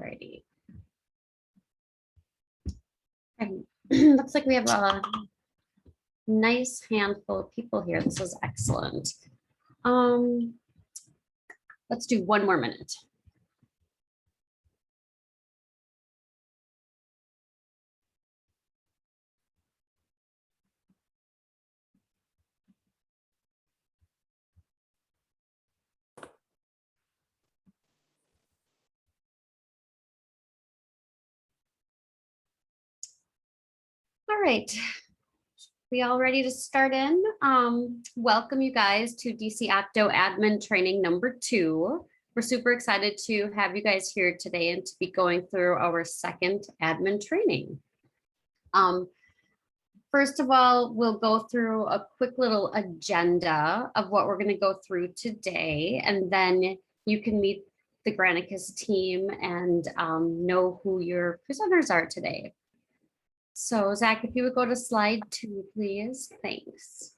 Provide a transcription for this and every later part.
righty. And looks like we have a nice handful of people here. This is excellent. Let's do one more minute. All right, we all ready to start in? Welcome you guys to DC Octo admin training number 2. We're super excited to have you guys here today and to be going through our second admin training. First of all, we'll go through a quick little agenda of what we're going to go through today, and then you can meet the Granicus team and know who your presenters are today. So Zach, if you would go to slide 2, please. Thanks.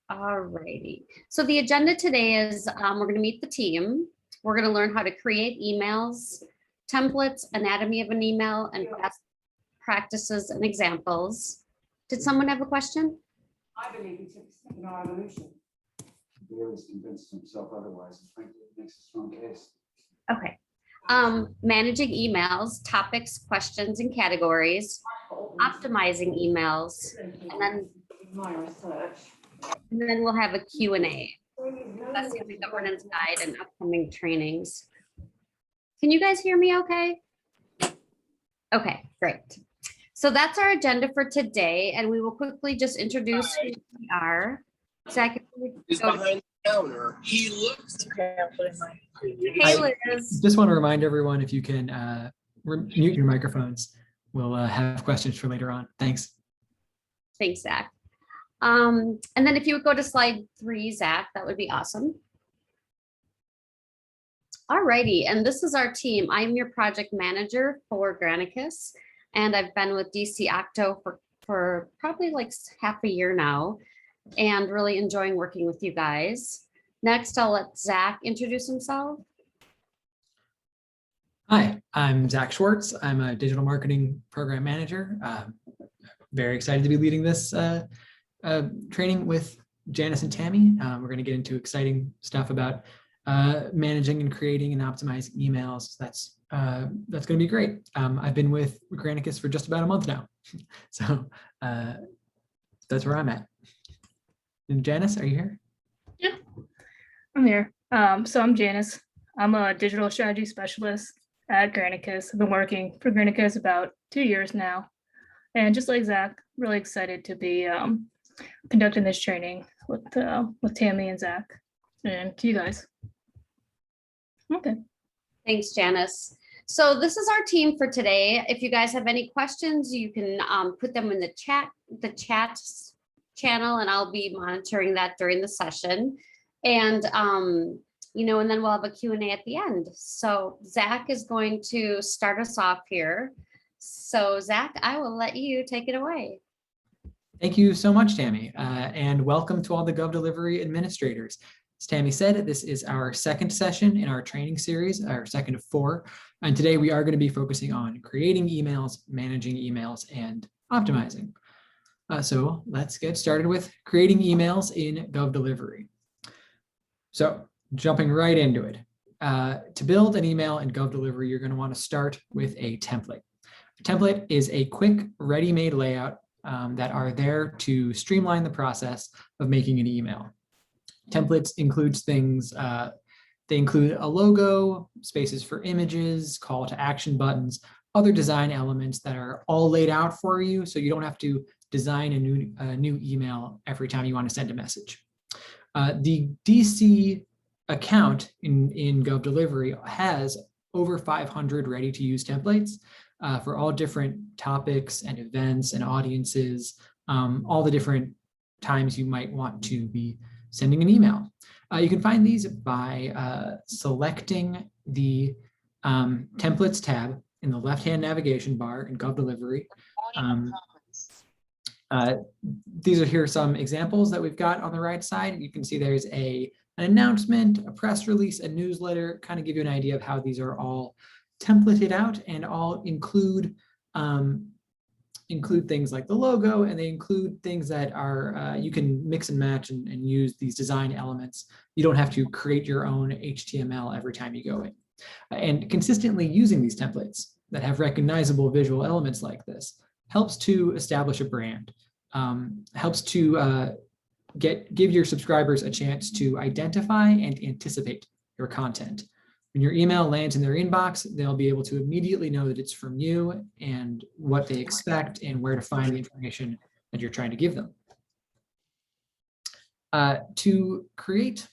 All righty. So the agenda today is we're going to meet the team. We're going to learn how to create emails, templates, anatomy of an email, and best practices and examples. Did someone have a question? I believe he took a step in our evolution. Bill has convinced himself otherwise, and frankly, it makes a strong case. Okay. Managing emails, topics, questions, and categories, optimizing emails, and then My research. we'll have a Q&A. That's the governance guide and upcoming trainings. Can you guys hear me okay? Okay, great. So that's our agenda for today, and we will quickly just introduce who we are. Zach, He's behind the counter. He looks. hey, Liz. Just want to remind everyone, if you can mute your microphones, we'll have questions for later on. Thanks. Thanks, Zach. And then if you would go to slide 3, Zach, that would be awesome. All righty, and this is our team. I'm your project manager for Granicus, and I've been with DC Octo for probably like half a year now, and really enjoying working with you guys. Next, I'll let Zach introduce himself. Hi, I'm Zach Schwartz. I'm a digital marketing program manager. Very excited to be leading this training with Janice and Tammy. We're going to get into exciting stuff about managing and creating and optimizing emails. That's going to be great. I've been with Granicus for just about a month now, so that's where I'm at. And Janice, are you here? Yeah, I'm here. So I'm Janice. I'm a digital strategy specialist at Granicus. I've been working for Granicus about 2 years now, and just like Zach, really excited to be conducting this training with Tammy and Zach and to you guys. Okay. Thanks, Janice. So this is our team for today. If you guys have any questions, you can put them in the chat channel, and I'll be monitoring that during the session. And and then we'll have a Q&A at the end. So Zach is going to start us off here. So Zach, I will let you take it away. Thank you so much, Tammy, and welcome to all the govDelivery administrators. As Tammy said, this is our second session in our training series, our second of 4. And today we are going to be focusing on creating emails, managing emails, and optimizing. So let's get started with creating emails in govDelivery. So jumping right into it. To build an email in govDelivery, you're going to want to start with a template. A template is a quick, ready-made layout that are there to streamline the process of making an email. Templates includes things, they include a logo, spaces for images, call to action buttons, other design elements that are all laid out for you, so you don't have to design a new email every time you want to send a message. The DC account in govDelivery has over 500 ready-to-use templates for all different topics and events and audiences, all the different times you might want to be sending an email. You can find these by selecting the templates tab in the left-hand navigation bar in govDelivery. These are here some examples that we've got on the right side. You can see there's a an announcement, a press release, a newsletter, kind of give you an idea of how these are all templated out and all include things like the logo, and they include things that are you can mix and match and use these design elements. You don't have to create your own HTML every time you go in. And consistently using these templates that have recognizable visual elements like this helps to establish a brand, helps to give your subscribers a chance to identify and anticipate your content. When your email lands in their inbox, they'll be able to immediately know that it's from you and what they expect and where to find the information that you're trying to give them. To create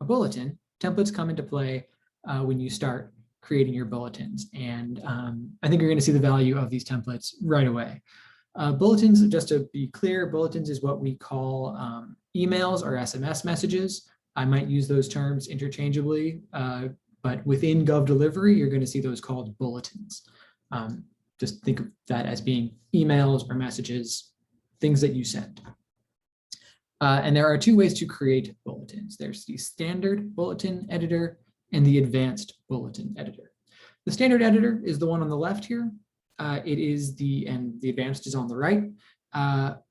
a bulletin, templates come into play when you start creating your bulletins. And I think you're going to see the value of these templates right away. Bulletins, just to be clear, bulletins is what we call emails or SMS messages. I might use those terms interchangeably, but within govDelivery, you're going to see those called bulletins. Just think of that as being emails or messages, things that you send. And there are two ways to create bulletins. There's the standard bulletin editor and the advanced bulletin editor. The standard editor is the one on the left here. It is and the advanced is on the right.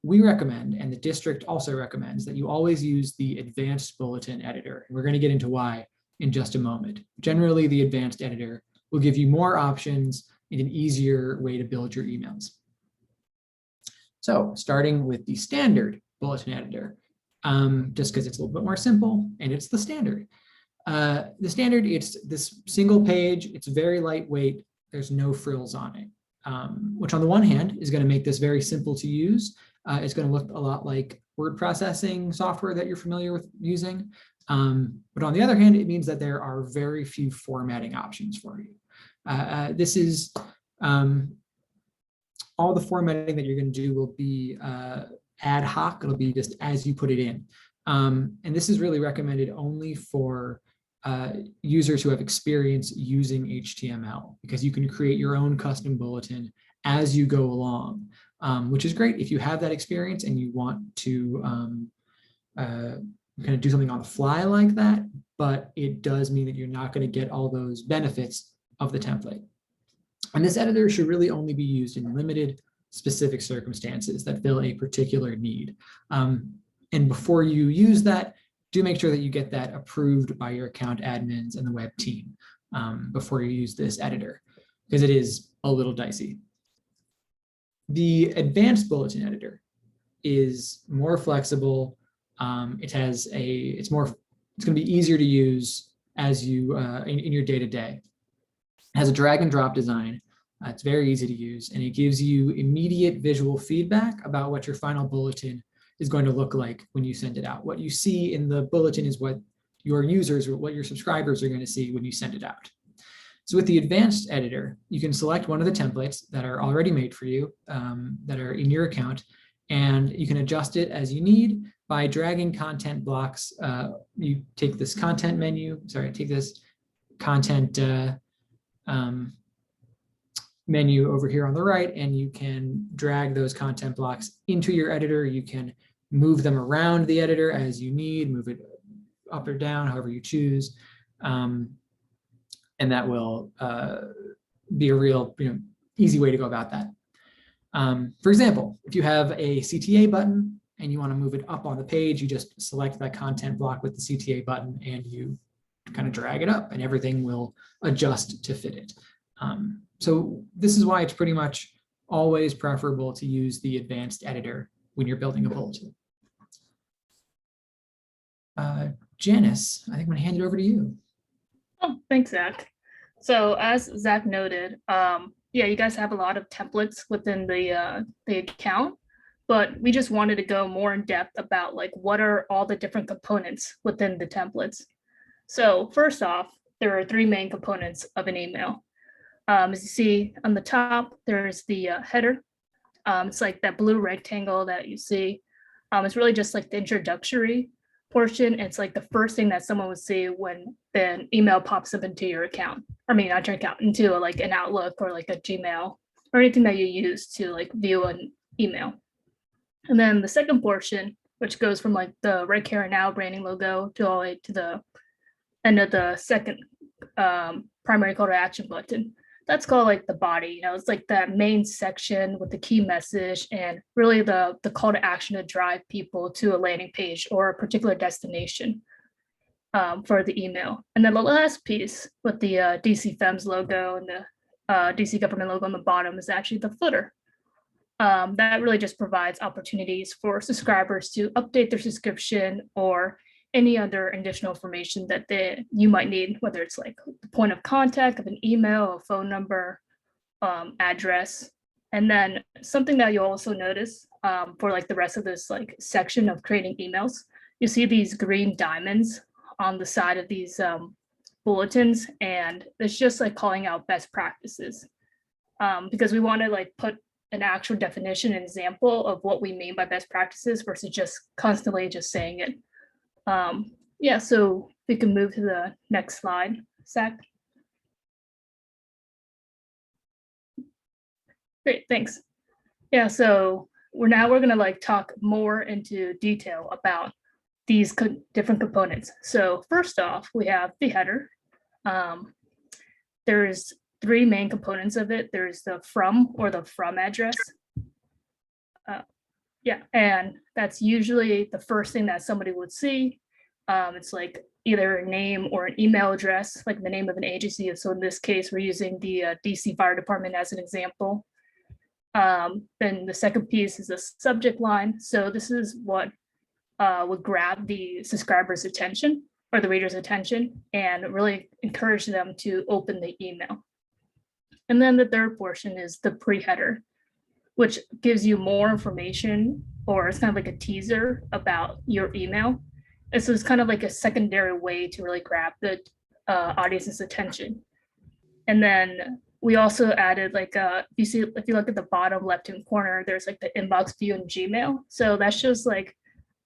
We recommend, and the district also recommends, that you always use the advanced bulletin editor. And we're going to get into why in just a moment. Generally, the advanced editor will give you more options and an easier way to build your emails. So starting with the standard bulletin editor, just because it's a little bit more simple and it's the standard. The standard, it's this single page, it's very lightweight, there's no frills on it, which on the one hand is going to make this very simple to use. It's going to look a lot like word processing software that you're familiar with using. But on the other hand, it means that there are very few formatting options for you. This is all the formatting that you're going to do will be ad hoc. It'll be just as you put it in. And this is really recommended only for users who have experience using HTML, because you can create your own custom bulletin as you go along, which is great if you have that experience and you want to kind of do something on the fly like that, but it does mean that you're not going to get all those benefits of the template. And this editor should really only be used in limited specific circumstances that fill a particular need. And before you use that, do make sure that you get that approved by your account admins and the web team before you use this editor, because it is a little dicey. The advanced bulletin editor is more flexible. It's going to be easier to use as you in your day-to-day. It has a drag and drop design. It's very easy to use, and it gives you immediate visual feedback about what your final bulletin is going to look like when you send it out. What you see in the bulletin is what your users or what your subscribers are going to see when you send it out. So with the advanced editor, you can select one of the templates that are already made for you, that are in your account, and you can adjust it as you need by dragging content blocks. You take this content menu, take this content menu over here on the right, and you can drag those content blocks into your editor. You can move them around the editor as you need, move it up or down, however you choose. And that will be a real easy way to go about that. For example, if you have a CTA button and you want to move it up on the page, you just select that content block with the CTA button and you kind of drag it up and everything will adjust to fit it. So this is why it's pretty much always preferable to use the advanced editor when you're building a bulletin. Janice, I think I'm going to hand it over to you. Oh, thanks, Zach. So as Zach noted, yeah, you guys have a lot of templates within the account, but we just wanted to go more in depth about like what are all the different components within the templates. So first off, there are three main components of an email. As you see on the top, there's the header. It's like that blue rectangle that you see. It's really just like the introductory portion. It's like the first thing that someone would see when an email pops up into your account. I mean, not your account, into like an Outlook or like a Gmail or anything that you use to like view an email. And then the second portion, which goes from like the right here and now branding logo to all the way to the end of the second primary call to action button. That's called like the body, you know, it's like that main section with the key message and really the call to action to drive people to a landing page or a particular destination for the email. And then the last piece with the DC FEMS logo and the DC government logo on the bottom is actually the footer. That really just provides opportunities for subscribers to update their subscription or any other additional information that you might need, whether it's like the point of contact of an email, a phone number, address. And then something that you'll also notice for like the rest of this like section of creating emails, you see these green diamonds on the side of these bulletins, and it's just like calling out best practices because we want to like put an actual definition and example of what we mean by best practices versus just constantly just saying it. Yeah, so we can move to the next slide, Zach. Great, thanks. Yeah, so we're gonna like talk more into detail about these different components. So first off, we have the header. There's 3 main components of it. There's the from address. Yeah, and that's usually the first thing that somebody would see. It's like either a name or an email address, like the name of an agency. So in this case, we're using the DC Fire Department as an example. Then the second piece is a subject line. So this is what would grab the subscriber's attention or the reader's attention and really encourage them to open the email. And then the third portion is the pre-header, which gives you more information, or it's kind of like a teaser about your email. And so it's kind of like a secondary way to really grab the audience's attention. And then we also added like, if you look at the bottom left-hand corner, there's like the inbox view in Gmail. So that's just like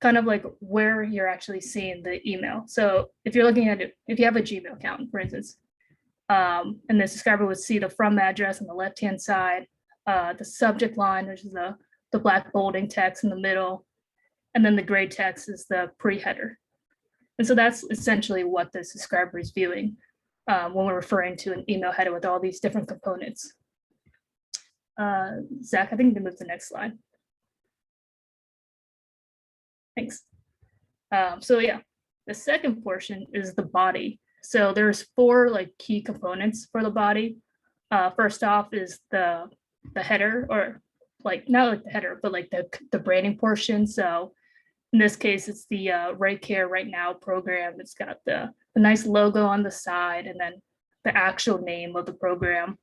kind of like where you're actually seeing the email. So if you're looking at it, if you have a Gmail account, for instance, and the subscriber would see the from address on the left-hand side, the subject line, which is the black bolding text in the middle, and then the gray text is the pre-header. And so that's essentially what the subscriber is viewing when we're referring to an email header with all these different components. Zach, I think you can move to the next slide. Thanks. So yeah, the second portion is the body. So there's 4 like key components for the body. First off is the header, or like not like the header, but like the branding portion. So in this case, it's the Right Care Right Now program. It's got the nice logo on the side and then the actual name of the program.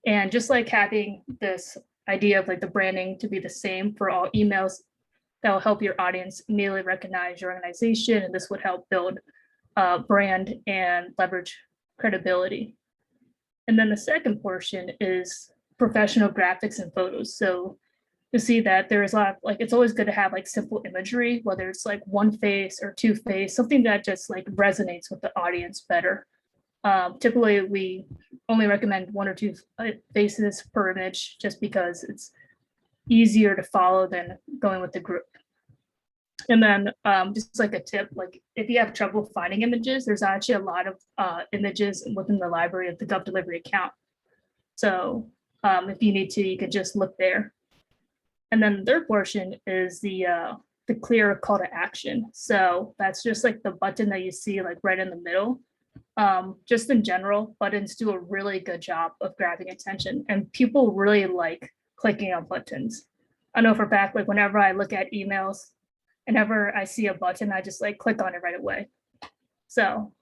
And just like having this idea of like the branding to be the same for all emails, that will help your audience immediately recognize your organization, and this would help build brand and leverage credibility. And then the second portion is professional graphics and photos. So you see that there is a lot of, like, it's always good to have like simple imagery, whether it's like one face or 2 face, something that just like resonates with the audience better. Typically, we only recommend 1 or 2 faces per image just because it's easier to follow than going with the group. And then just like a tip, like if you have trouble finding images, there's actually a lot of images within the library of the govDelivery account. So if you need to, you could just look there. And then the third portion is the clear call to action. So that's just like the button that you see like right in the middle. Just in general, buttons do a really good job of grabbing attention, and people really like clicking on buttons. I know for a fact, like whenever I look at emails, whenever I see a button, I just like click on it right away. So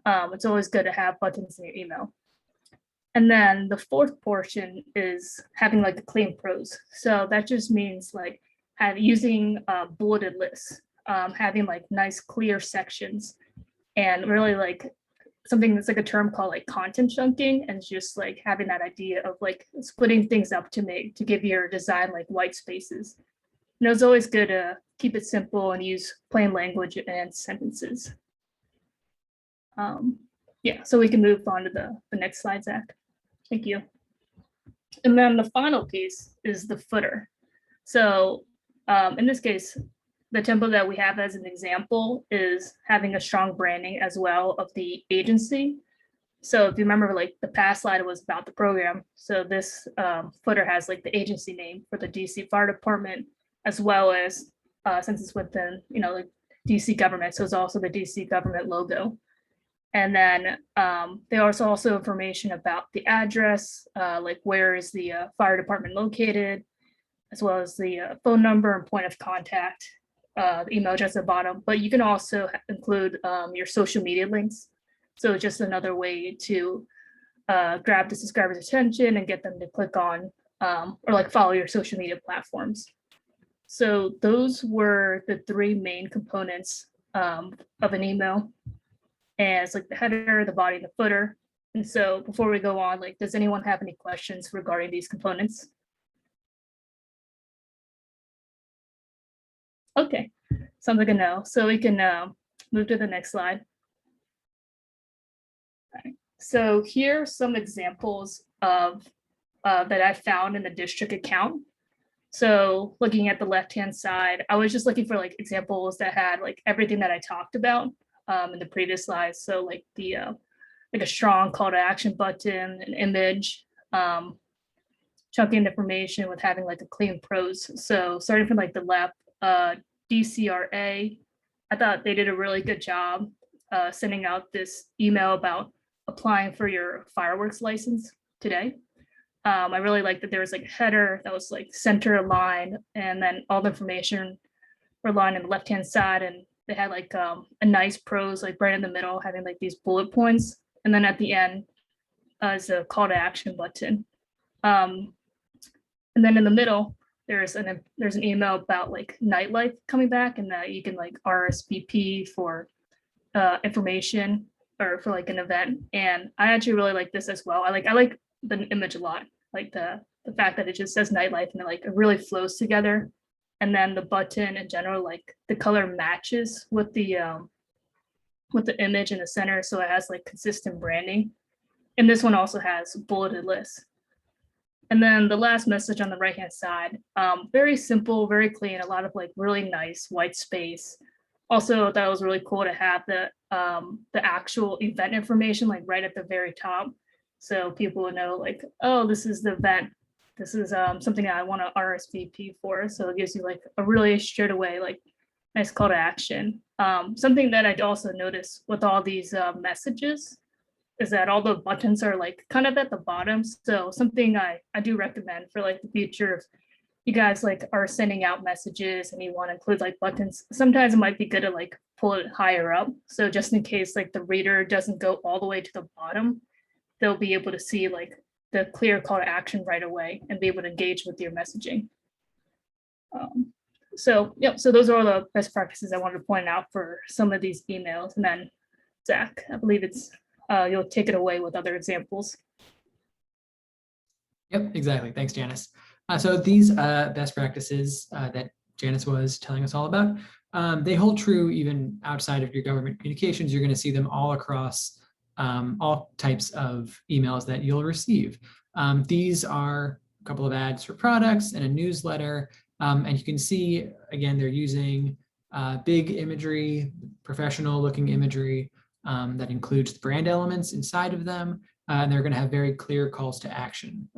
it's always good to have buttons in your email. And then the fourth portion is having like the clean prose. So that just means like using bulleted lists, having like nice clear sections, and really like something that's like a term called like content chunking, and just like having that idea of like splitting things up to give your design like white spaces. And it's always good to keep it simple and use plain language and sentences. Yeah, so we can move on to the next slide, Zach. Thank you. And then the final piece is the footer. So in this case, the template that we have as an example is having a strong branding as well of the agency. So if you remember, like the past slide was about the program. So this footer has like the agency name for the DC Fire Department, as well as since it's within, like DC government. So it's also the DC government logo. And then there also information about the address, like where is the fire department located, as well as the phone number and point of contact, the email address at the bottom. But you can also include your social media links. So just another way to grab the subscriber's attention and get them to click on or like follow your social media platforms. So those were the three main components of an email. And it's like the header, the body, and the footer. And so before we go on, like, does anyone have any questions regarding these components? Okay, sounds like a no. So we can move to the next slide. Okay. So here are some examples of that I found in the district account. So looking at the left-hand side, I was just looking for like examples that had like everything that I talked about in the previous slides. So like the like a strong call to action button, an image, chunking information with having like a clean prose. So starting from like the left, DCRA, I thought they did a really good job sending out this email about applying for your fireworks license today. I really liked that there was like a header that was like center aligned, and then all the information were aligned on the left hand side, and they had like a nice prose like right in the middle, having like these bullet points, and then at the end is a call to action button. And then in the middle, there's an email about like nightlife coming back, and that you can like RSVP for information or for like an event. And I actually really like this as well. I like the image a lot, like the fact that it just says nightlife and it really flows together. And then the button in general, like the color matches with the image in the center, so it has like consistent branding. And this one also has bulleted lists. And then the last message on the right hand side, very simple, very clean, a lot of like really nice white space. Also, that was really cool to have the actual event information like right at the very top, so people would know like, oh, this is the event. This is something I want to RSVP for. So it gives you like a really straight away like nice call to action. Something that I'd also noticed with all these messages is that all the buttons are like kind of at the bottom. So something I do recommend for like the future, if you guys like are sending out messages and you want to include like buttons, sometimes it might be good to like pull it higher up. So just in case like the reader doesn't go all the way to the bottom, they'll be able to see like the clear call to action right away and be able to engage with your messaging. So those are all the best practices I wanted to point out for some of these emails. And then Zach, I believe it's you'll take it away with other examples. Yep, exactly. Thanks, Janice. So these best practices that Janice was telling us all about, they hold true even outside of your government communications. You're going to see them all across all types of emails that you'll receive. These are a couple of ads for products and a newsletter. And you can see, again, they're using big imagery, professional looking imagery that includes the brand elements inside of them. And they're going to have very clear calls to action.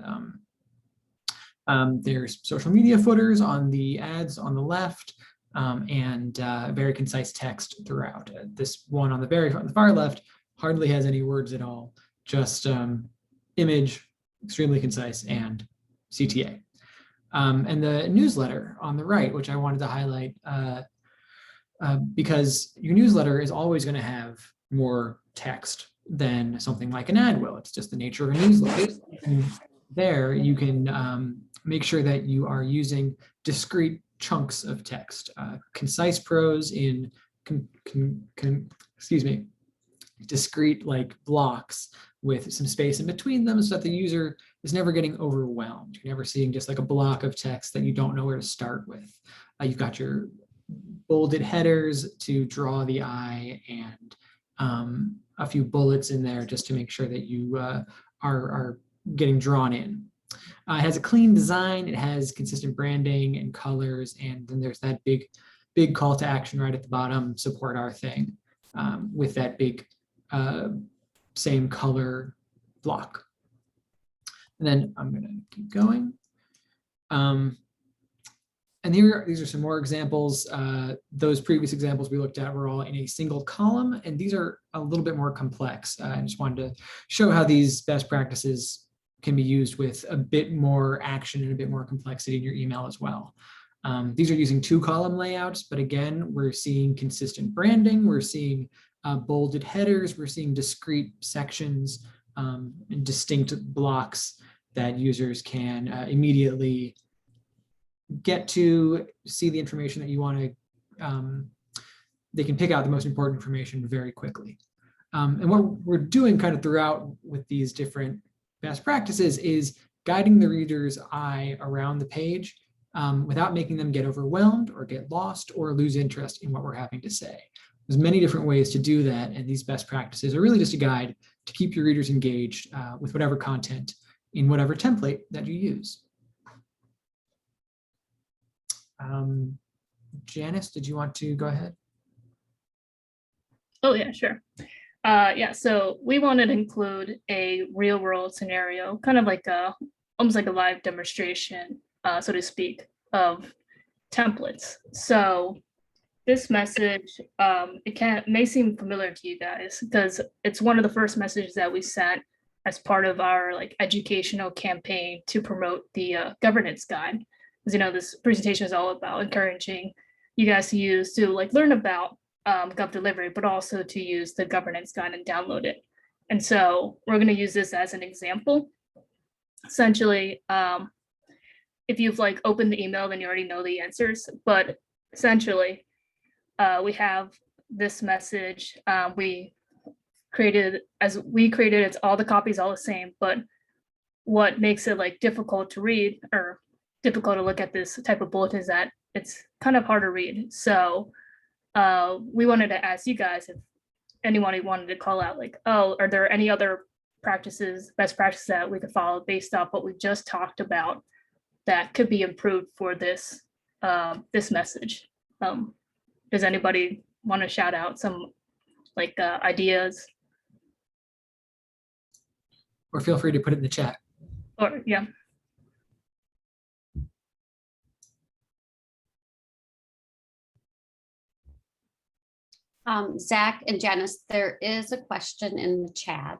There's social media footers on the ads on the left, and very concise text throughout. This one on the far left hardly has any words at all, just image, extremely concise, and CTA. And the newsletter on the right, which I wanted to highlight, because your newsletter is always going to have more text than something like an ad will. It's just the nature of a newsletter. And there you can make sure that you are using discrete chunks of text, concise prose in discrete like blocks with some space in between them, so that the user is never getting overwhelmed. You're never seeing just like a block of text that you don't know where to start with. You've got your bolded headers to draw the eye, and a few bullets in there just to make sure that you are getting drawn in. It has a clean design, it has consistent branding and colors, and then there's that big big call to action right at the bottom, support our thing, with that big same color block. And then I'm gonna keep going. And these are some more examples. Those previous examples we looked at were all in a single column, and these are a little bit more complex. I just wanted to show how these best practices can be used with a bit more action and a bit more complexity in your email as well. These are using 2-column layouts, but again, we're seeing consistent branding, we're seeing bolded headers, we're seeing discrete sections and distinct blocks that users can immediately get to see the information that you want to, they can pick out the most important information very quickly. And what we're doing kind of throughout with these different best practices is guiding the reader's eye around the page without making them get overwhelmed or get lost or lose interest in what we're having to say. There's many different ways to do that, and these best practices are really just a guide to keep your readers engaged with whatever content in whatever template that you use. Janice, did you want to go ahead? Oh, yeah, sure. Yeah, so we wanted to include a real world scenario, kind of like almost like a live demonstration, so to speak, of templates. So this message, it may seem familiar to you guys because it's one of the first messages that we sent as part of our like educational campaign to promote the governance guide. As you know, this presentation is all about encouraging you guys to use to like learn about govDelivery, but also to use the governance guide and download it. And so we're going to use this as an example. Essentially, if you've like opened the email, then you already know the answers. But essentially, we have this message. We created it's all the copies all the same, but what makes it like difficult to read or difficult to look at this type of bulletin is that it's kind of hard to read. So we wanted to ask you guys if anyone wanted to call out like, oh, are there any other practices, best practices that we could follow based off what we just talked about that could be improved for this this message? Does anybody want to shout out some like ideas? Or feel free to put it in the chat. Or yeah. Zach and Janice, there is a question in the chat.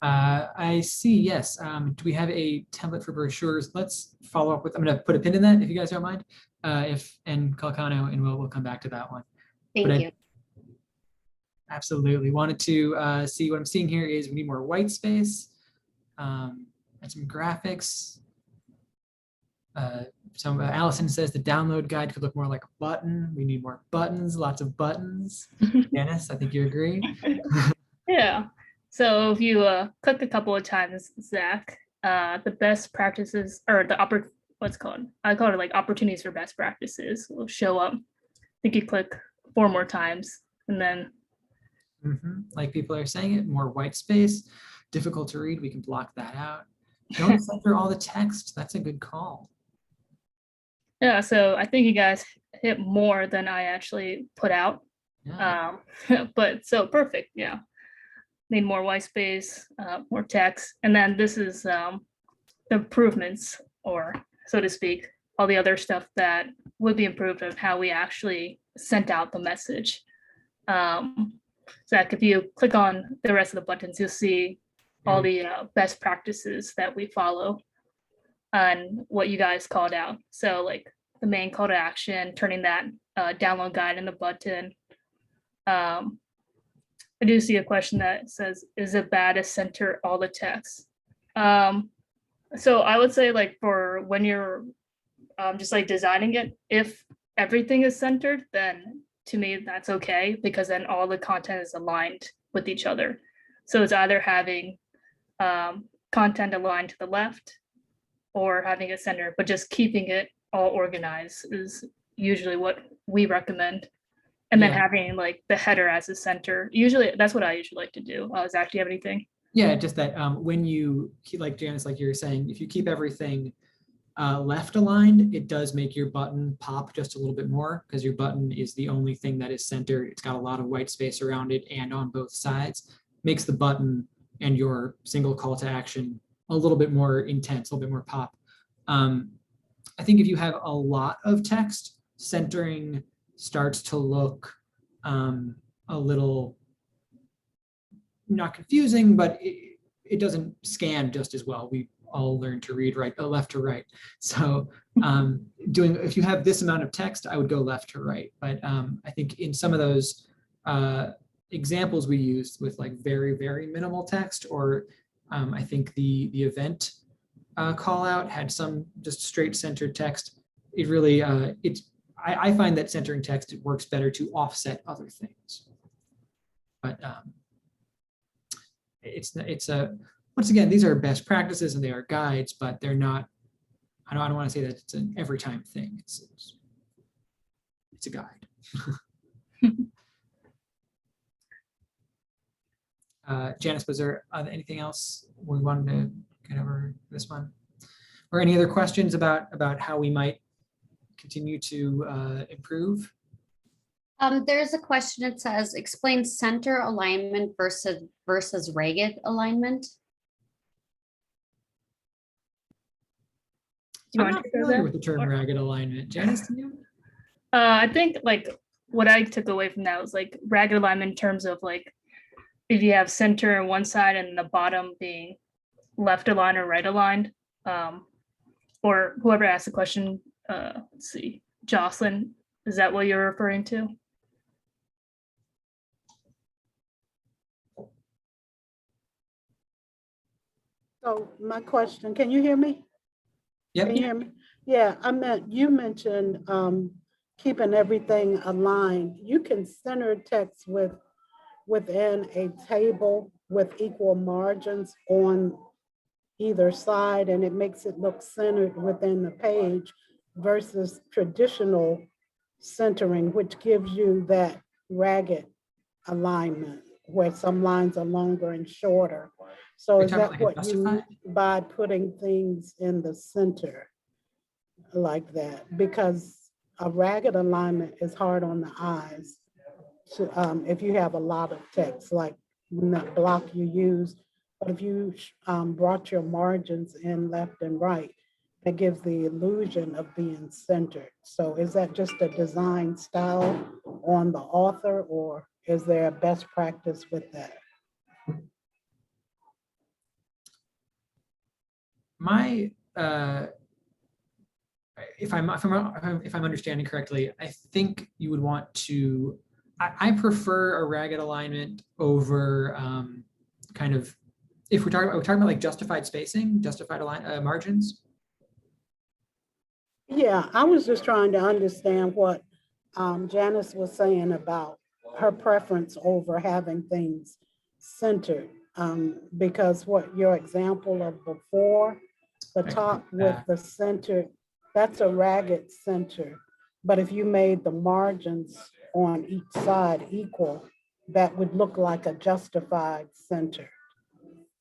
I see, yes. Do we have a template for brochures? Let's follow up with, I'm going to put a pin in that if you guys don't mind. And Calcano, and we'll come back to that one. Thank you. Absolutely. Wanted to see what I'm seeing here is we need more white space and some graphics. So Allison says the download guide could look more like a button. We need more buttons, lots of buttons. Dennis, I think you agree. Yeah. So if you click a couple of times, Zach, the best practices or the what's called? I call it like opportunities for best practices will show up. I think you click 4 more times and then. Like people are saying it, more white space, difficult to read. We can block that out. Don't center all the text. That's a good call. Yeah, so I think you guys hit more than I actually put out. Yeah. But so perfect, yeah. Need more white space, more text. And then this is the improvements, or so to speak, all the other stuff that would be improved of how we actually sent out the message. Zach, if you click on the rest of the buttons, you'll see all the best practices that we follow and what you guys called out. So like the main call to action, turning that download guide in the button. I do see a question that says, is it bad to center all the text? So I would say like for when you're just like designing it, if everything is centered, then to me, that's okay, because then all the content is aligned with each other. So it's either having content aligned to the left or having it centered, but just keeping it all organized is usually what we recommend. And then having like the header as the center. Usually that's what I usually like to do. Zach, do you have anything? Yeah, just that when you, like Janice, like you were saying, if you keep everything left aligned, it does make your button pop just a little bit more because your button is the only thing that is centered. It's got a lot of white space around it and on both sides. Makes the button and your single call to action a little bit more intense, a little bit more pop. I think if you have a lot of text, centering starts to look a little, not confusing, but it doesn't scan just as well. We all learn to read left to right. So if you have this amount of text, I would go left to right. But I think in some of those examples we used with like very, very minimal text, or I think the event call out had some just straight centered text. It really, I find that centering text works better to offset other things. But once again, these are best practices and they are guides, but they're not, I don't want to say that it's an every time thing. It's a guide. Janice, was there anything else we wanted to get over this one? Or any other questions about how we might continue to improve? There's a question that says, explain center alignment versus ragged alignment. I'm not familiar with the term ragged alignment. Janice, do you? I think like what I took away from that was like ragged alignment in terms of like if you have center on one side and the bottom being left aligned or right aligned, or whoever asked the question, let's see, Jocelyn, is that what you're referring to? So my question, can you hear me? Yep. Can you hear me? Yeah, you mentioned keeping everything aligned. You can center text within a table with equal margins on either side, and it makes it look centered within the page versus traditional centering, which gives you that ragged alignment where some lines are longer and shorter. So is that what you mean by putting things in the center like that? Because a ragged alignment is hard on the eyes if you have a lot of text, like in that block you use. But if you brought your margins in left and right, that gives the illusion of being centered. So is that just a design style on the author, or is there a best practice with that? My, if I'm understanding correctly, I think you would want to, I prefer a ragged alignment over kind of, if we're talking about like justified spacing, justified margins. Yeah, I was just trying to understand what Janice was saying about her preference over having things centered. Because what your example of before, the top with the center, that's a ragged center. But if you made the margins on each side equal, that would look like a justified center.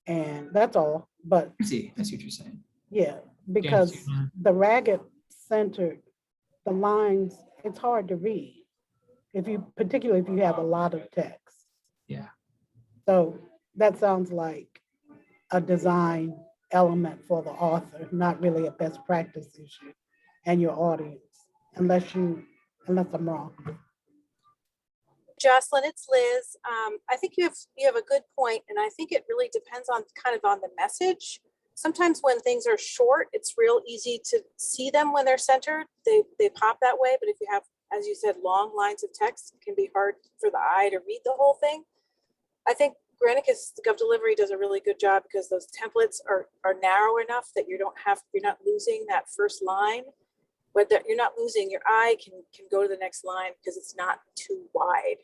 And that's all. But I see what you're saying. yeah, because the ragged center, the lines, it's hard to read. Particularly if you have a lot of text. Yeah. So that sounds like a design element for the author, not really a best practice issue and your audience, unless I'm wrong. Jocelyn, it's Liz. I think you have a good point, and I think it really depends on the message. Sometimes when things are short, it's real easy to see them when they're centered. They pop that way, but if you have, as you said, long lines of text, it can be hard for the eye to read the whole thing. I think Granicus govDelivery does a really good job because those templates are narrow enough that you're not losing that first line, but that you're not losing, your eye can go to the next line because it's not too wide.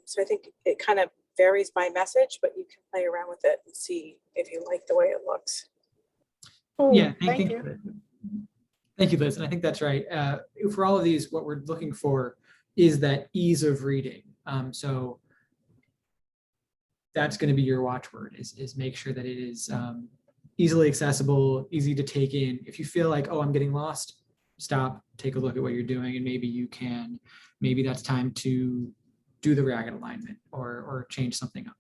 So I think it kind of varies by message, but you can play around with it and see if you like the way it looks. Oh, yeah, thank you. Thank you, Liz. And I think that's right. For all of these, what we're looking for is that ease of reading. So that's going to be your watchword is make sure that it is easily accessible, easy to take in. If you feel like, oh, I'm getting lost, stop, take a look at what you're doing, and maybe that's time to do the ragged alignment or change something up.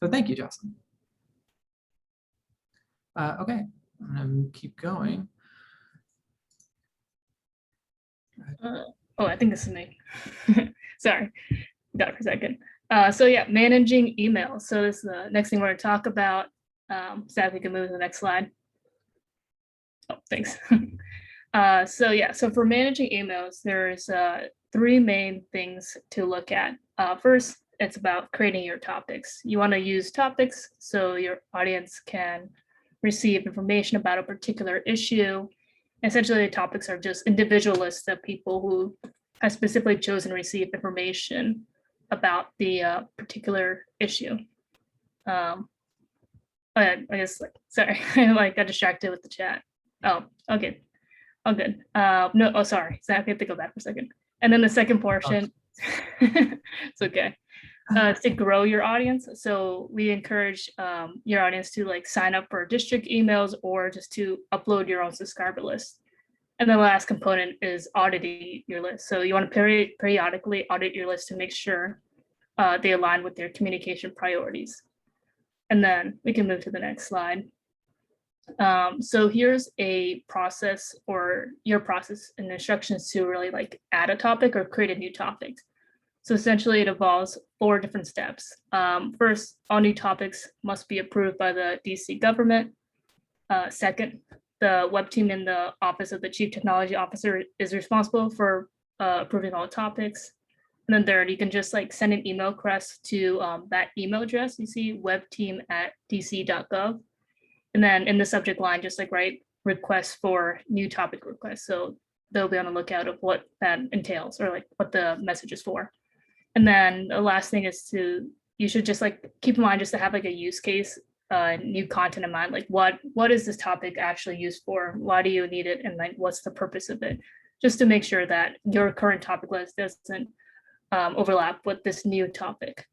So thank you, Jocelyn. Okay, I'm gonna keep going. Oh, I think this is me. Sorry, got it for a second. So yeah, managing emails. So this is the next thing we're going to talk about. Zach, we can move to the next slide. Oh, thanks. So yeah, so for managing emails, there's 3 main things to look at. First, it's about creating your topics. You want to use topics so your audience can receive information about a particular issue. Essentially, the topics are just individual lists of people who have specifically chosen to receive information about the particular issue. I guess, sorry, I got distracted with the chat. Oh, okay. Oh, good. No, oh, sorry. Zach, I have to go back for a second. And then the second portion, it's okay. To grow your audience. So we encourage your audience to sign up for district emails or just to upload your own subscriber list. And the last component is auditing your list. So you want to periodically audit your list to make sure they align with their communication priorities. And then we can move to the next slide. So here's a process or your process and instructions to really add a topic or create a new topic. So essentially it involves 4 different steps. First, all new topics must be approved by the DC government. Second, the web team in the office of the chief technology officer is responsible for approving all topics. And then third, you can just send an email request to that email address you see, webteam@dc.gov. And then in the subject line, just write request for new topic request. So they'll be on the lookout of what that entails or what the message is for. And then the last thing is you should just keep in mind just to have a use case, new content in mind, what is this topic actually used for? Why do you need it? And what's the purpose of it? Just to make sure that your current topic list doesn't overlap with this new topic.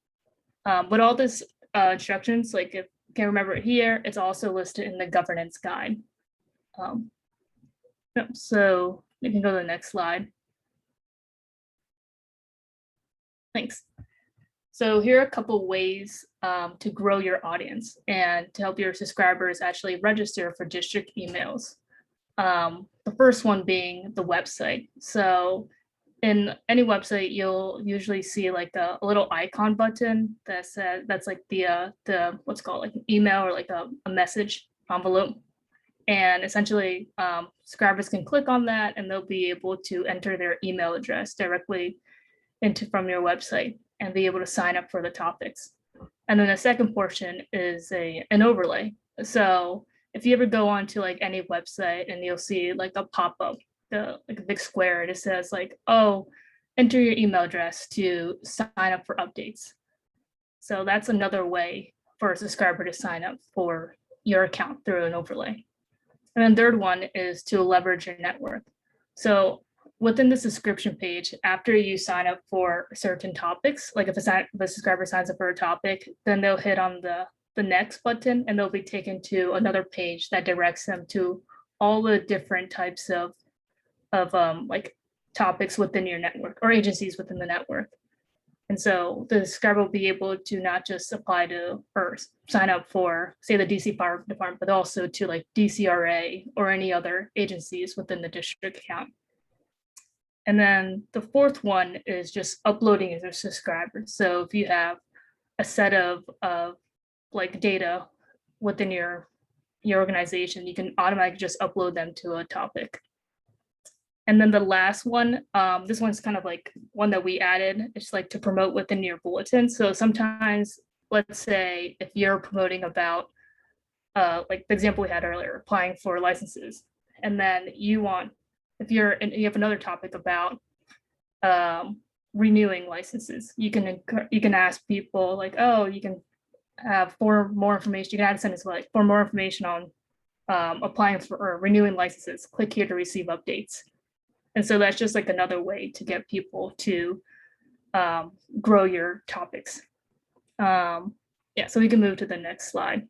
But all this instructions, if you can't remember it here, it's also listed in the governance guide. So we can go to the next slide. Thanks. So here are a couple ways to grow your audience and to help your subscribers actually register for district emails. The first one being the website. So in any website, you'll usually see a little icon button that says that's the what's called an email or a message envelope. And essentially, subscribers can click on that and they'll be able to enter their email address directly from your website and be able to sign up for the topics. And then the second portion is an overlay. So if you ever go onto any website and you'll see a pop-up, a big square, and it says oh, enter your email address to sign up for updates. So that's another way for a subscriber to sign up for your account through an overlay. And then third one is to leverage your network. So within the subscription page, after you sign up for certain topics, if a subscriber signs up for a topic, then they'll hit on the next button and they'll be taken to another page that directs them to all the different types of topics within your network or agencies within the network. And so the subscriber will be able to not just apply to or sign up for, say, the DC Fire Department, but also to DCRA or any other agencies within the district account. And then the fourth one is just uploading as a subscriber. So if you have a set of data within your organization, you can automatically just upload them to a topic. And then the last one, this one's kind of one that we added. It's to promote within your bulletin. So sometimes, let's say if you're promoting about, the example we had earlier, applying for licenses, and then if you have another topic about renewing licenses, you can ask people oh, you can have for more information. You can add a sentence for more information on applying for or renewing licenses, click here to receive updates. And so that's just another way to get people to grow your topics. Yeah, so we can move to the next slide.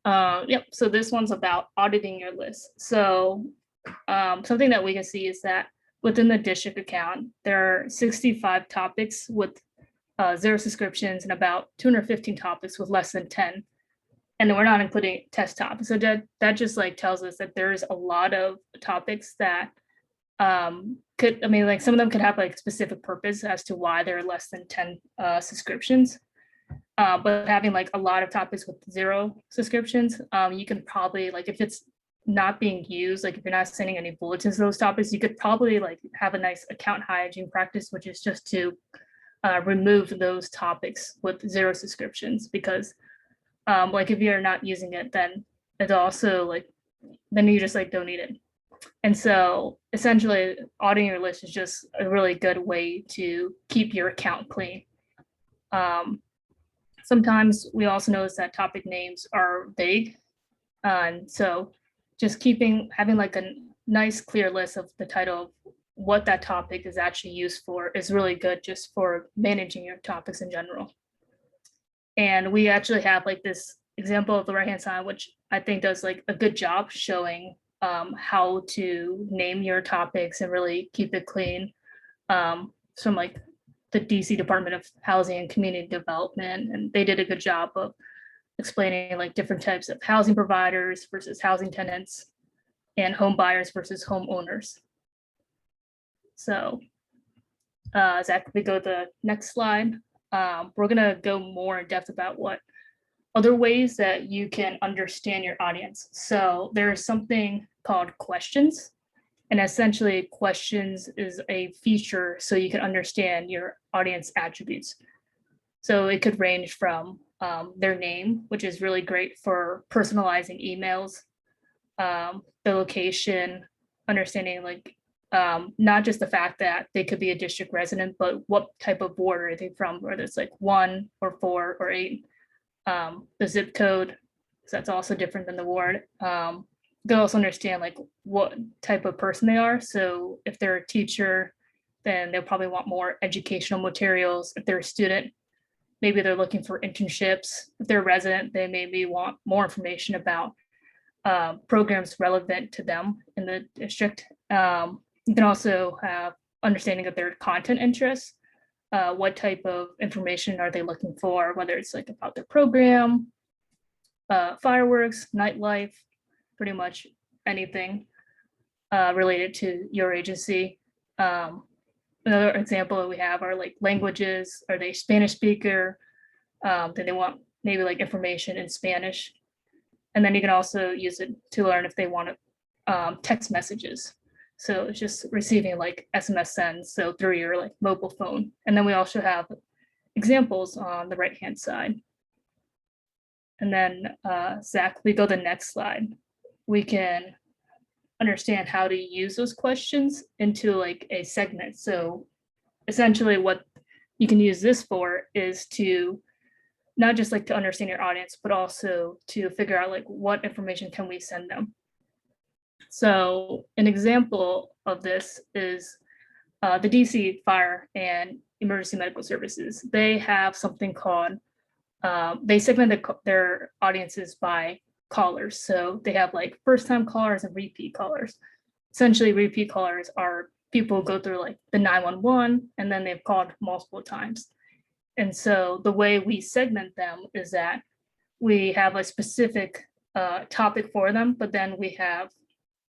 Yep, so this one's about auditing your list. So something that we can see is that within the district account, there are 65 topics with 0 subscriptions and about 215 topics with less than 10. And then we're not including test topics. So that just like tells us that there's a lot of topics that could, I mean, like some of them could have like specific purpose as to why there are less than 10 subscriptions. But having like a lot of topics with 0 subscriptions, you can probably like if it's not being used, like if you're not sending any bulletins to those topics, you could probably like have a nice account hygiene practice, which is just to remove those topics with 0 subscriptions, because like if you're not using it, then it's also like, then you just like don't need it. And so essentially auditing your list is just a really good way to keep your account clean. Sometimes we also notice that topic names are vague. And so just having like a nice clear list of the title of what that topic is actually used for is really good just for managing your topics in general. And we actually have like this example of the right-hand side, which I think does like a good job showing how to name your topics and really keep it clean. From like the DC Department of Housing and Community Development, and they did a good job of explaining like different types of housing providers versus housing tenants and home buyers versus homeowners. So Zach, if we go to the next slide, we're gonna go more in depth about what other ways that you can understand your audience. So there's something called questions. And essentially questions is a feature so you can understand your audience attributes. So it could range from their name, which is really great for personalizing emails, the location, understanding like not just the fact that they could be a district resident, but what type of ward are they from, whether it's like 1 or 4 or 8, the zip code, so that's also different than the ward. They'll also understand like what type of person they are. So if they're a teacher, then they'll probably want more educational materials. If they're a student, maybe they're looking for internships. If they're a resident, they maybe want more information about programs relevant to them in the district. You can also have understanding of their content interests. What type of information are they looking for, whether it's like about their program, fireworks, nightlife, pretty much anything related to your agency. Another example that we have are like languages. Are they Spanish speaker? Then they want maybe like information in Spanish. And then you can also use it to learn if they want text messages. So it's just receiving like SMS sends, so through your like mobile phone. And then we also have examples on the right-hand side. And then Zach, we go to the next slide. We can understand how to use those questions into like a segment. So essentially what you can use this for is to not just like to understand your audience, but also to figure out like what information can we send them. So an example of this is the DC Fire and Emergency Medical Services. They have something called, they segment their audiences by callers. So they have like first-time callers and repeat callers. Essentially, repeat callers are people who go through like the 911 and then they've called multiple times. And so the way we segment them is that we have a specific topic for them, but then we have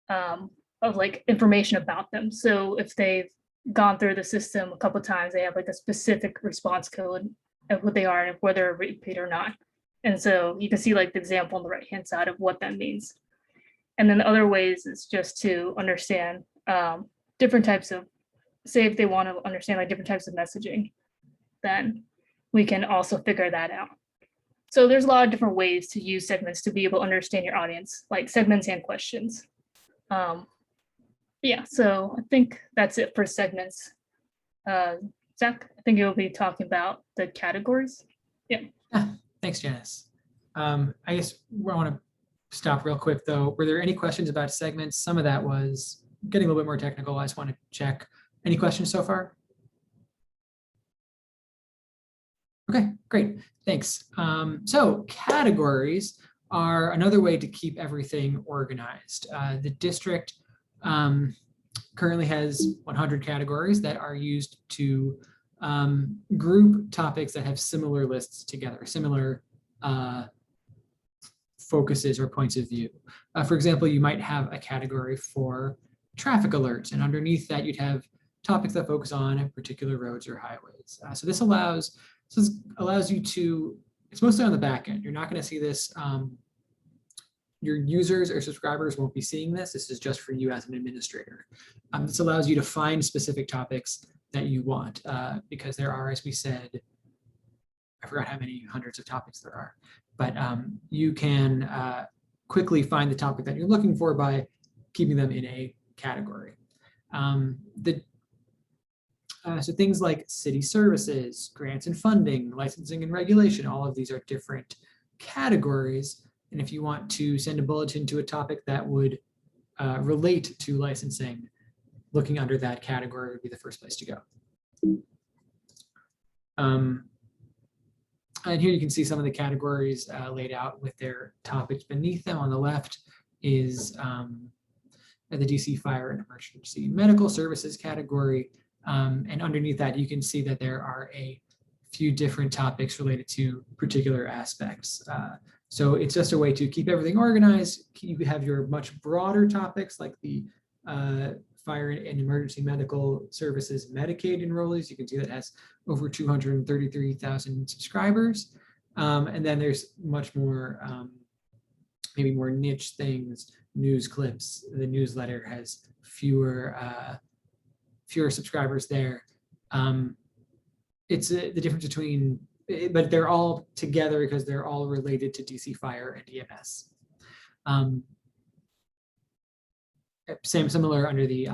of like information about them. So if they've gone through the system a couple of times, they have like a specific response code of what they are and whether they're a repeat or not. And so you can see like the example on the right-hand side of what that means. And then the other ways is just to understand different types of, say if they want to understand like different types of messaging, then we can also figure that out. So there's a lot of different ways to use segments to be able to understand your audience, like segments and questions. Yeah, so I think that's it for segments. Zach, I think you'll be talking about the categories. Yeah. Thanks, Janice. I guess I want to stop real quick though. Were there any questions about segments? Some of that was getting a little bit more technical. I just want to check. Any questions so far? Okay, great. Thanks. So categories are another way to keep everything organized. The district currently has 100 categories that are used to group topics that have similar lists together, similar focuses or points of view. For example, you might have a category for traffic alerts, and underneath that you'd have topics that focus on particular roads or highways. So this allows you to, it's mostly on the back end. You're not going to see this. Your users or subscribers won't be seeing this. This is just for you as an administrator. This allows you to find specific topics that you want because there are, as we said, I forgot how many hundreds of topics there are, but you can quickly find the topic that you're looking for by keeping them in a category. So things like city services, grants and funding, licensing and regulation, all of these are different categories. And if you want to send a bulletin to a topic that would relate to licensing, looking under that category would be the first place to go. And here you can see some of the categories laid out with their topics beneath them. On the left is the DC Fire and Emergency Medical Services category. And underneath that, you can see that there are a few different topics related to particular aspects. So it's just a way to keep everything organized. You have your much broader topics like the Fire and Emergency Medical Services Medicaid enrollees. You can see that has over 233,000 subscribers. And then there's much more, maybe more niche things, news clips. The newsletter has fewer subscribers there. It's the difference between, but they're all together because they're all related to DC Fire and EMS. Similar under the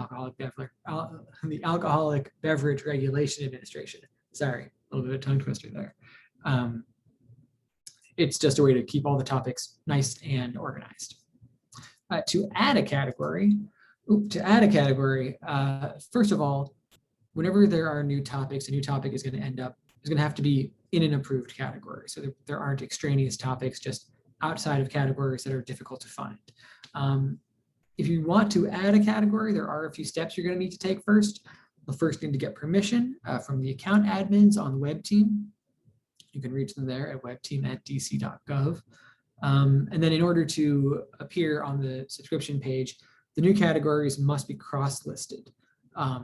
Alcoholic Beverage Regulation Administration. Sorry, a little bit of a tongue twister there. It's just a way to keep all the topics nice and organized. To add a category, first of all, whenever there are new topics, a new topic is going to have to be in an approved category. So there aren't extraneous topics just outside of categories that are difficult to find. If you want to add a category, there are a few steps you're going to need to take first. You'll first need to get permission from the account admins on the web team. You can reach them there at webteam@dc.gov. And then in order to appear on the subscription page, the new categories must be cross-listed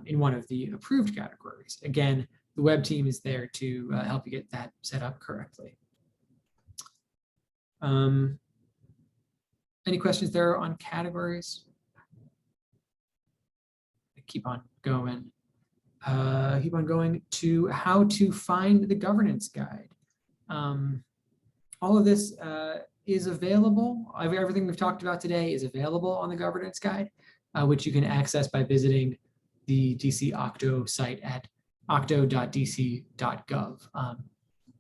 in one of the approved categories. Again, the web team is there to help you get that set up correctly. Any questions there on categories? Keep on going. To how to find the governance guide. All of this is available. Everything we've talked about today is available on the governance guide, which you can access by visiting the DC Octo site at octo.dc.gov,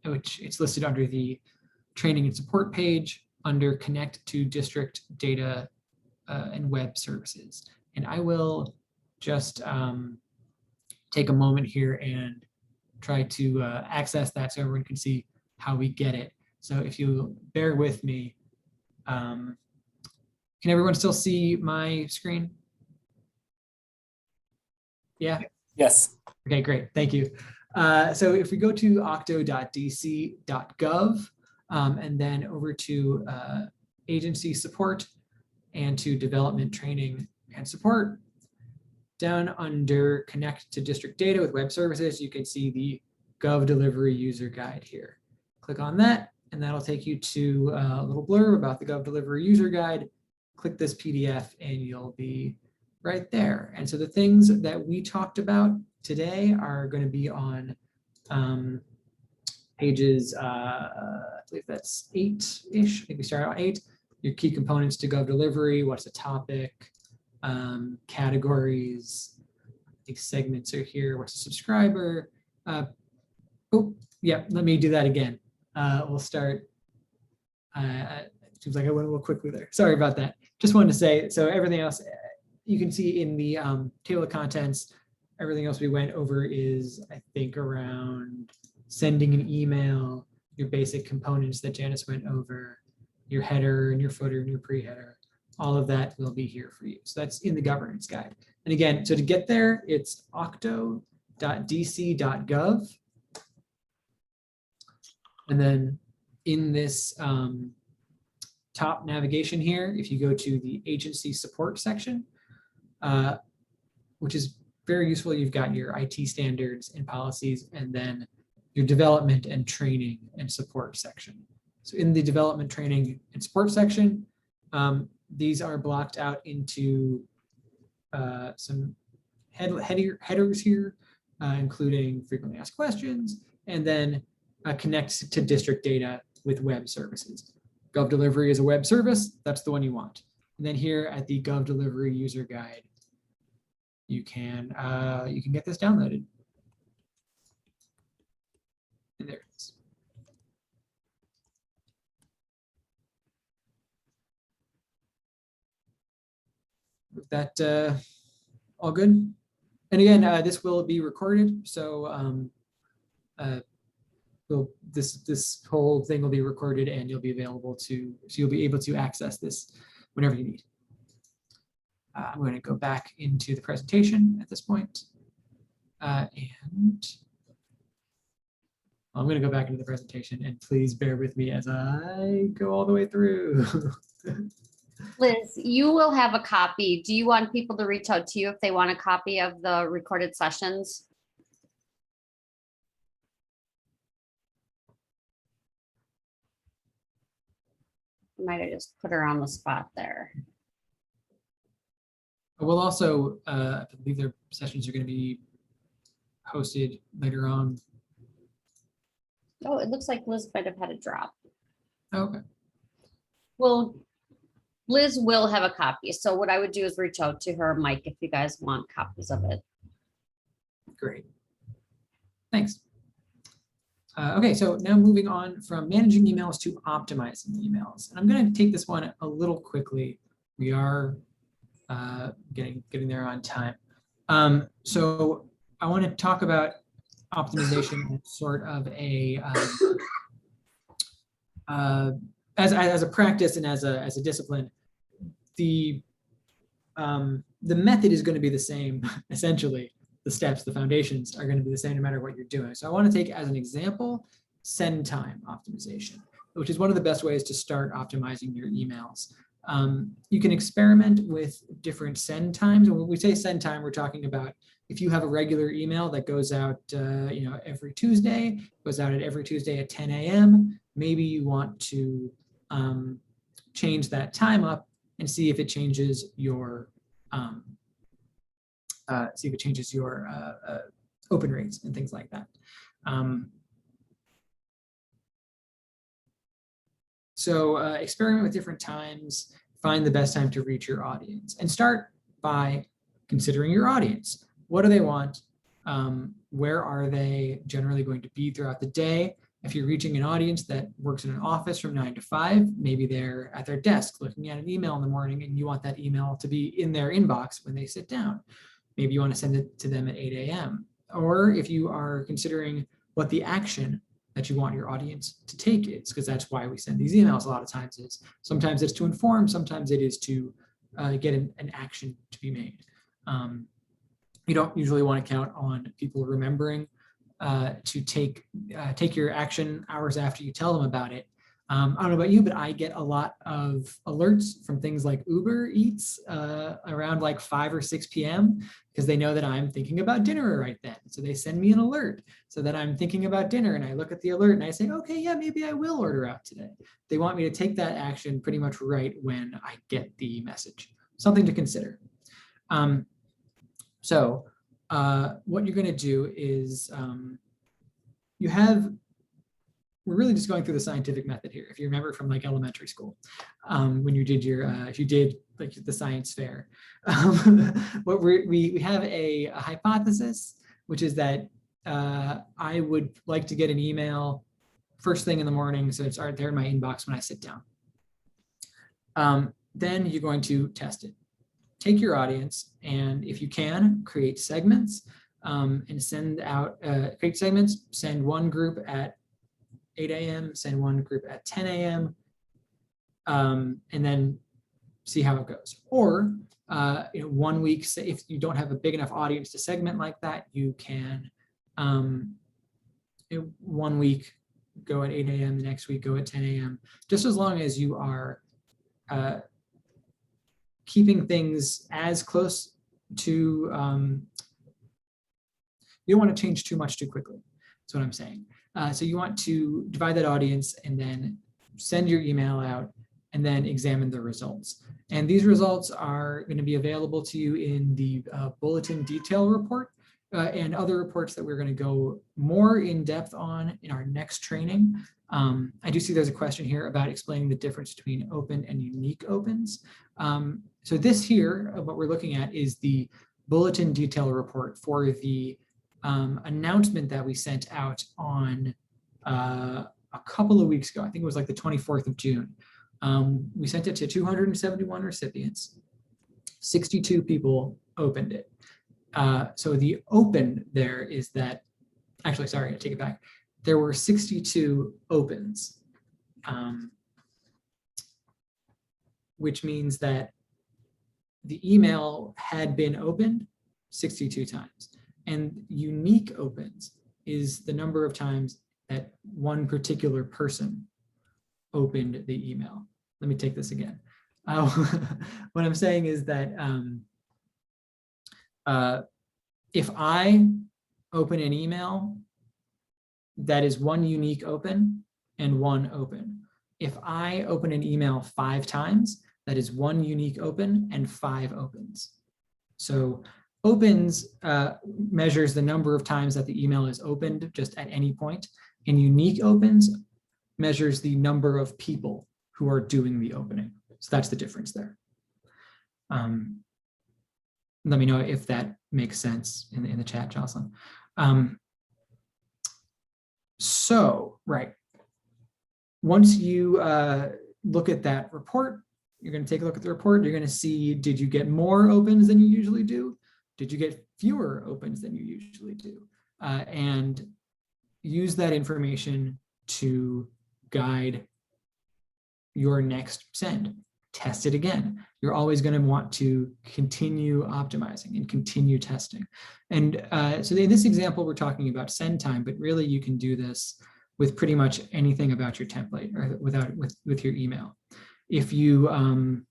which it's listed under the training and support page under connect to district data and web services. And I will just take a moment here and try to access that so everyone can see how we get it. So if you bear with me, can everyone still see my screen? Yeah? Yes. Okay, great, thank you. So if we go to octo.dc.gov and then over to agency support and to development training and support, down under connect to district data with web services, you can see the govDelivery user guide here. Click on that and that'll take you to a little blurb about the govDelivery user guide. Click this PDF and you'll be right there. And so the things that we talked about today are going to be on pages, I believe that's 8-ish. I think we started on 8. Your key components to govDelivery, what's the topic, categories, I think segments are here, what's a subscriber. Oh, yeah, let me do that again. We'll start. It seems like I went a little quickly there. Sorry about that. Just wanted to say, so everything else you can see in the table of contents, everything else we went over is, I think, around sending an email, your basic components that Janice went over, your header and your footer and your pre-header. All of that will be here for you. So that's in the governance guide. And again, so to get there, it's octo.dc.gov. And then in this top navigation here, if you go to the agency support section, which is very useful, you've got your IT standards and policies, and then your development and training and support section. So in the development, training, and support section, these are blocked out into some headers here, including frequently asked questions, and then connect to district data with web services. govDelivery is a web service, that's the one you want. And then here at the govDelivery user guide, you can get this downloaded. And there it is. With that all good? And again, this will be recorded, so this whole thing will be recorded, and you'll be able to access this whenever you need. I'm going to go back into the presentation at this point, and I'm going to go back into the presentation, and please bear with me as I go all the way through. Liz, you will have a copy. Do you want people to reach out to you if they want a copy of the recorded sessions? I might have just put her on the spot there. We'll also, I believe their sessions are going to be hosted later on. Oh, it looks like Liz might have had a drop. Okay. Well, Liz will have a copy. So what I would do is reach out to her, Mike, if you guys want copies of it. Great. Thanks. Okay, so now moving on from managing emails to optimizing emails. And I'm going to take this one a little quickly. We are getting there on time. So I want to talk about optimization as sort of a as a practice and as a discipline. The method is going to be the same, essentially. The steps, the foundations are going to be the same no matter what you're doing. So I want to take as an example, send time optimization, which is one of the best ways to start optimizing your emails. You can experiment with different send times. And when we say send time, we're talking about if you have a regular email that goes out every Tuesday, goes out every Tuesday at 10 a.m., maybe you want to change that time up and see if it changes your open rates and things like that. So experiment with different times, find the best time to reach your audience, and start by considering your audience. What do they want? Where are they generally going to be throughout the day? If you're reaching an audience that works in an office from 9 to 5, maybe they're at their desk looking at an email in the morning, and you want that email to be in their inbox when they sit down. Maybe you want to send it to them at 8 a.m. Or if you are considering what the action that you want your audience to take is, because that's why we send these emails a lot of times is. Sometimes it's to inform, sometimes it is to get an action to be made. You don't usually want to count on people remembering to take your action hours after you tell them about it. I don't know about you, but I get a lot of alerts from things like Uber Eats around like 5 or 6 p.m. because they know that I'm thinking about dinner right then. So they send me an alert so that I'm thinking about dinner, and I look at the alert and I say, okay, yeah, maybe I will order out today. They want me to take that action pretty much right when I get the message. Something to consider. So what you're going to do is we're really just going through the scientific method here. If you remember from like elementary school, when you did your, if you did like the science fair, what we have a hypothesis, which is that I would like to get an email first thing in the morning, so it's right there in my inbox when I sit down. Then you're going to test it. Take your audience, and if you can, create segments and send out, create segments, send one group at 8 a.m., send one group at 10 a.m., and then see how it goes. Or 1 week, say if you don't have a big enough audience to segment like that, you can 1 week go at 8 a.m., the next week go at 10 a.m., just as long as you are keeping things as close to, you don't want to change too much too quickly. That's what I'm saying. So you want to divide that audience and then send your email out and then examine the results. And these results are going to be available to you in the bulletin detail report and other reports that we're going to go more in depth on in our next training. I do see there's a question here about explaining the difference between open and unique opens. So this here, what we're looking at is the bulletin detail report for the announcement that we sent out on a couple of weeks ago. I think it was like the 24th of June. We sent it to 271 recipients. 62 people opened it. So the open there is that, actually, sorry, I take it back. There were 62 opens, which means that the email had been opened 62 times. And unique opens is the number of times that one particular person opened the email. Let me take this again. What I'm saying is that if I open an email, that is one unique open and one open. If I open an email 5 times, that is one unique open and 5 opens. So opens measures the number of times that the email is opened just at any point, and unique opens measures the number of people who are doing the opening. So that's the difference there. Let me know if that makes sense in the chat, Jocelyn. So, right. Once you look at that report, you're going to take a look at the report. You're going to see, did you get more opens than you usually do? Did you get fewer opens than you usually do? And use that information to guide your next send. Test it again. You're always going to want to continue optimizing and continue testing. And so in this example, we're talking about send time, but really you can do this with pretty much anything about your template or with your email. If you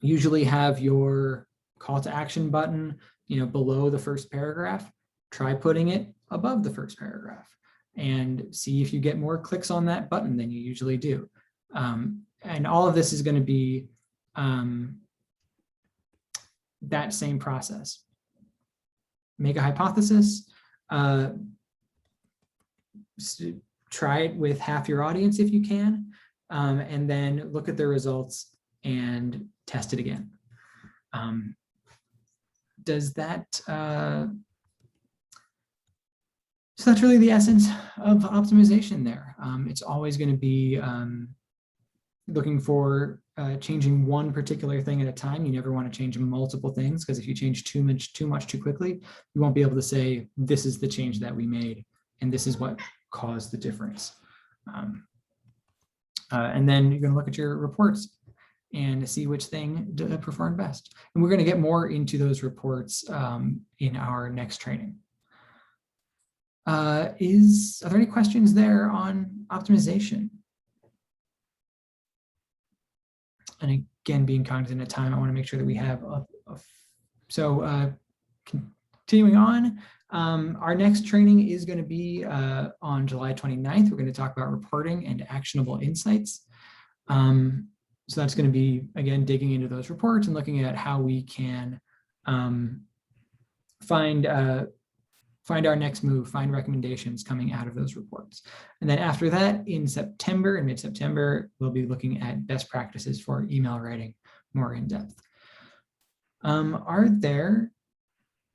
usually have your call to action button, below the first paragraph, try putting it above the first paragraph and see if you get more clicks on that button than you usually do. And all of this is going to be that same process. Make a hypothesis, try it with half your audience if you can, and then look at the results and test it again. Does that, so that's really the essence of optimization there. It's always going to be looking for changing one particular thing at a time. You never want to change multiple things, because if you change too much too quickly, you won't be able to say, this is the change that we made, and this is what caused the difference. And then you're going to look at your reports and see which thing performed best. And we're going to get more into those reports in our next training. Are there any questions there on optimization? And again, being cognizant of time, I want to make sure that we have continuing on. Our next training is going to be on July 29th. We're going to talk about reporting and actionable insights. So that's going to be, again, digging into those reports and looking at how we can find our next move, find recommendations coming out of those reports. And then after that, in September and mid-September, we'll be looking at best practices for email writing more in depth. Are there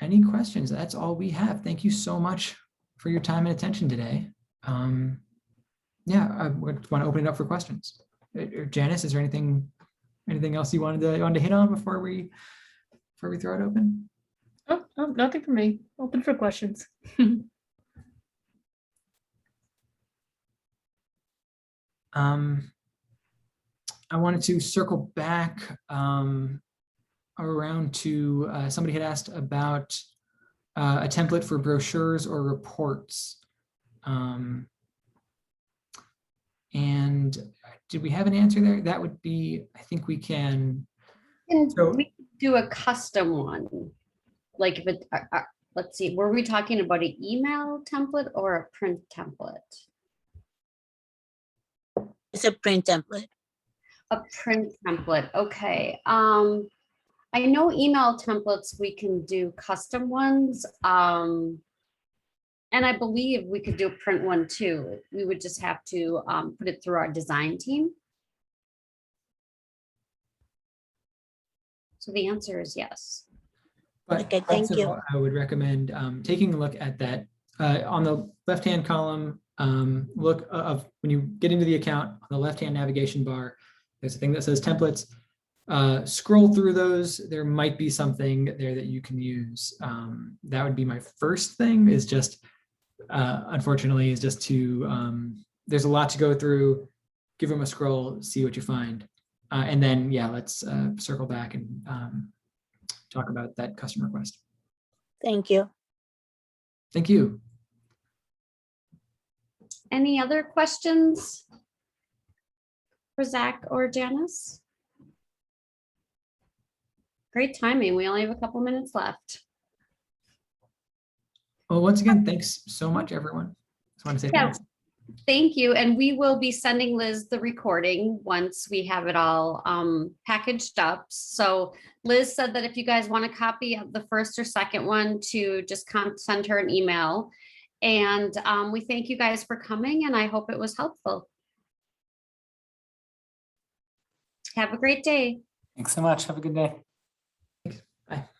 any questions? That's all we have. Thank you so much for your time and attention today. Yeah, I want to open it up for questions. Janice, is there anything else you wanted to hit on before we throw it open? Oh, nothing for me. Open for questions. I wanted to circle back around to somebody had asked about a template for brochures or reports. And did we have an answer there? That would be, I think we can. And So- we could do a custom one. Like if it, let's see, were we talking about an email template or a print template? It's a print template. A print template, okay. I know email templates, we can do custom ones. And I believe we could do a print one too. We would just have to put it through our design team. So the answer is yes. But Okay, thank also, you. I would recommend taking a look at that. On the left-hand column, look of when you get into the account, on the left-hand navigation bar, there's a thing that says templates. Scroll through those. There might be something there that you can use. That would be my first thing, is just, unfortunately, is just to, there's a lot to go through. Give them a scroll, see what you find. And then, yeah, let's circle back and talk about that custom request. Thank you. Thank you. Any other questions for Zach or Janice? Great timing. We only have a couple minutes left. Well, once again, thanks so much, everyone. Just want to say Yeah. thanks. Thank you. And we will be sending Liz the recording once we have it all packaged up. So Liz said that if you guys want a copy of the first or second one, to just send her an email. And we thank you guys for coming, and I hope it was helpful. Have a great day. Thanks so much. Have a good day. Bye.